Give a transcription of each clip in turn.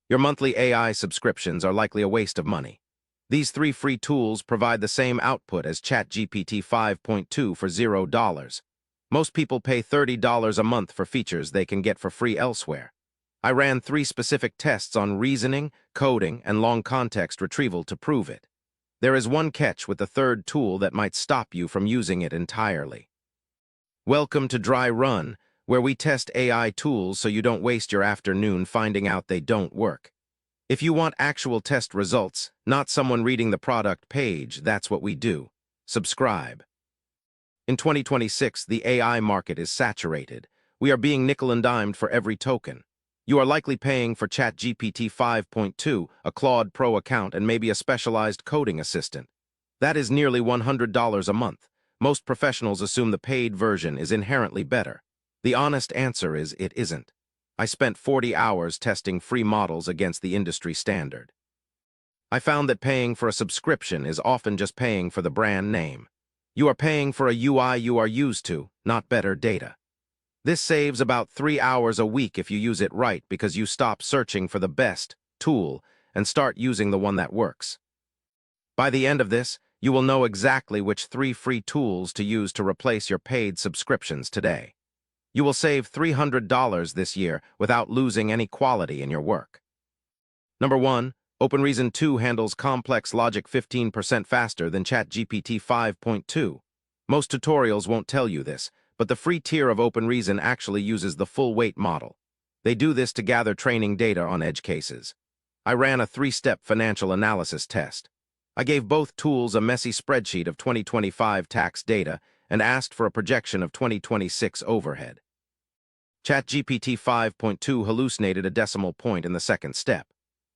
Your monthly AI subscriptions are likely a waste of money. These 3 free tools provide the same output as ChatGPT 5.2 for $0. Most people pay $30 a month for features they can get for free elsewhere. I ran 3 specific tests on reasoning, coding, and long context retrieval to prove it. There is one catch with the third tool that might stop you from using it entirely. Welcome to Dry Run, where we test AI tools so you don't waste your afternoon finding out they don't work. If you want actual test results, not someone reading the product page, that's what we do. Subscribe. In 2026, the AI market is saturated. We are being nickel and dimed for every token. You are likely paying for ChatGPT 5.2, a Claude Pro account, and maybe a specialized coding assistant. That is nearly $100 a month. Most professionals assume the paid version is inherently better. The honest answer is it isn't. I spent 40 hours testing free models against the industry standard. I found that paying for a subscription is often just paying for the brand name. You are paying for a UI you are used to, not better data. This saves about 3 hours a week if you use it right because you stop searching for the best tool and start using the one that works. By the end of this, you will know exactly which 3 free tools to use to replace your paid subscriptions today. You will save $300 this year without losing any quality in your work. Number 1, OpenReason 2 handles complex logic 15% faster than ChatGPT 5.2. Most tutorials won't tell you this, but the free tier of OpenReason actually uses the full-weight model. They do this to gather training data on edge cases. I ran a 3-step financial analysis test. I gave both tools a messy spreadsheet of 2025 tax data and asked for a projection of 2026 overhead. ChatGPT 5.2 hallucinated a decimal point in the second step.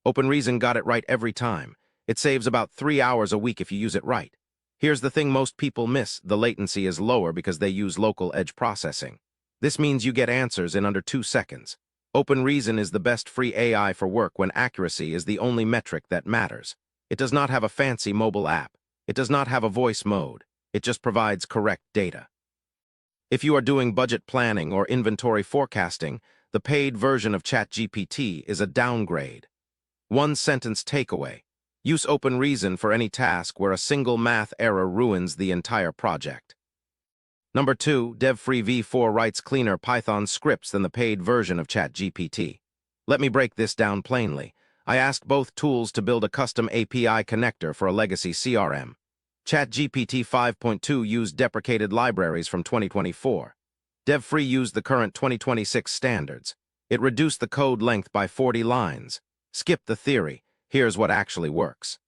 OpenReason got it right every time. It saves about 3 hours a week if you use it right. Here's the thing most people miss: the latency is lower because they use local edge processing. This means you get answers in under 2 seconds. OpenReason is the best free AI for work when accuracy is the only metric that matters. It does not have a fancy mobile app. It does not have a voice mode. It just provides correct data. If you are doing budget planning or inventory forecasting, the paid version of ChatGPT is a downgrade. 1-sentence takeaway: use OpenReason for any task where a single math error ruins the entire project. Number 2, DevFree v4 writes cleaner Python scripts than the paid version of ChatGPT. Let me break this down plainly. I asked both tools to build a custom API connector for a legacy CRM. ChatGPT 5.2 used deprecated libraries from 2024. DevFree used the current 2026 standards. It reduced the code length by 40 lines. Skip the theory. Here's what actually works.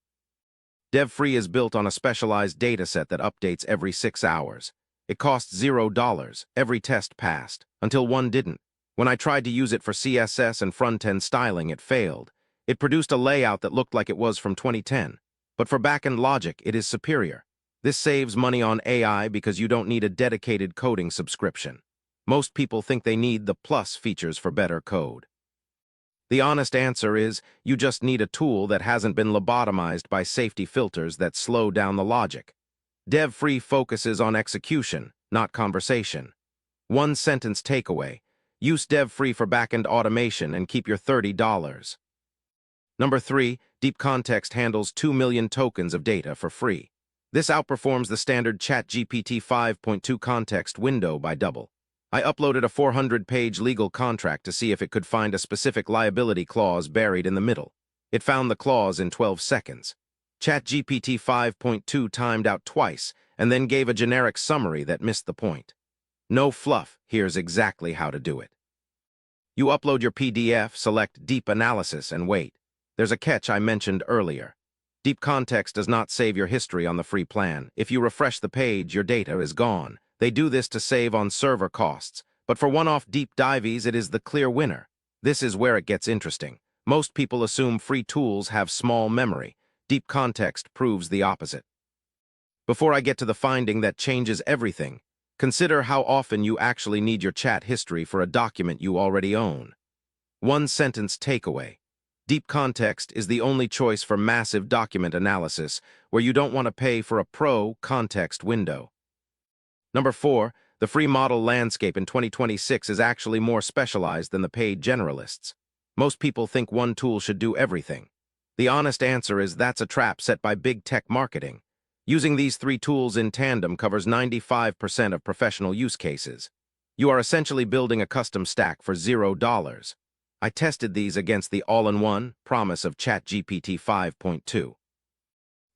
DevFree is built on a specialized dataset that updates every 6 hours. It costs $0. Every test passed, until one didn't. When I tried to use it for CSS and front-end styling, it failed. It produced a layout that looked like it was from 2010. But for back-end logic, it is superior. This saves money on AI because you don't need a dedicated coding subscription. Most people think they need the plus features for better code. The honest answer is, you just need a tool that hasn't been lobotomized by safety filters that slow down the logic. DevFree focuses on execution, not conversation. 1-sentence takeaway: use DevFree for back-end automation and keep your $30. Number 3, Deep Context handles 2 million tokens of data for free. This outperforms the standard ChatGPT 5.2 context window by double. I uploaded a 400-page legal contract to see if it could find a specific liability clause buried in the middle. It found the clause in 12 seconds. ChatGPT 5.2 timed out twice and then gave a generic summary that missed the point. No fluff. Here's exactly how to do it. You upload your PDF, select Deep Analysis, and wait. There's a catch I mentioned earlier. Deep Context does not save your history on the free plan. If you refresh the page, your data is gone. They do this to save on server costs, but for one-off deep dives, it is the clear winner. This is where it gets interesting. Most people assume free tools have small memory. Deep Context proves the opposite. Before I get to the finding that changes everything, consider how often you actually need your chat history for a document you already own. 1-sentence takeaway: Deep Context is the only choice for massive document analysis where you don't want to pay for a pro context window. Number 4, the free model landscape in 2026 is actually more specialized than the paid generalists. Most people think one tool should do everything. The honest answer is that's a trap set by big tech marketing. Using these three tools in tandem covers 95% of professional use cases. You are essentially building a custom stack for $0. I tested these against the all-in-one promise of ChatGPT 5.2.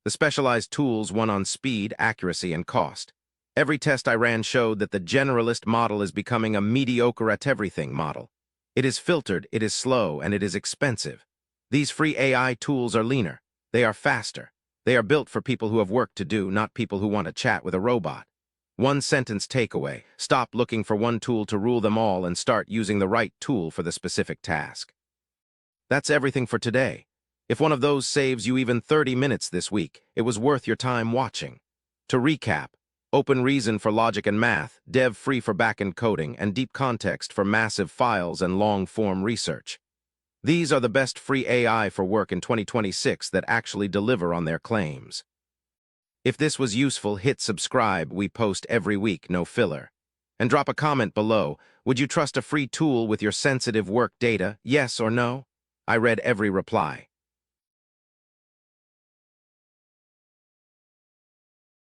The specialized tools won on speed, accuracy, and cost. Every test I ran showed that the generalist model is becoming a mediocre-at-everything model. It is filtered, it is slow, and it is expensive. These free AI tools are leaner. They are faster. They are built for people who have work to do, not people who want to chat with a robot. One sentence takeaway: stop looking for one tool to rule them all and start using the right tool for the specific task. That's everything for today. If one of those saves you even 30 minutes this week, it was worth your time watching. To recap: Open Reason for logic and math, Dev Free for backend coding, and Deep Context for massive files and long-form research. These are the best free AI for work in 2026 that actually deliver on their claims. If this was useful, hit subscribe. We post every week, no filler. And drop a comment below. Would you trust a free tool with your sensitive work data? Yes or no? I read every reply.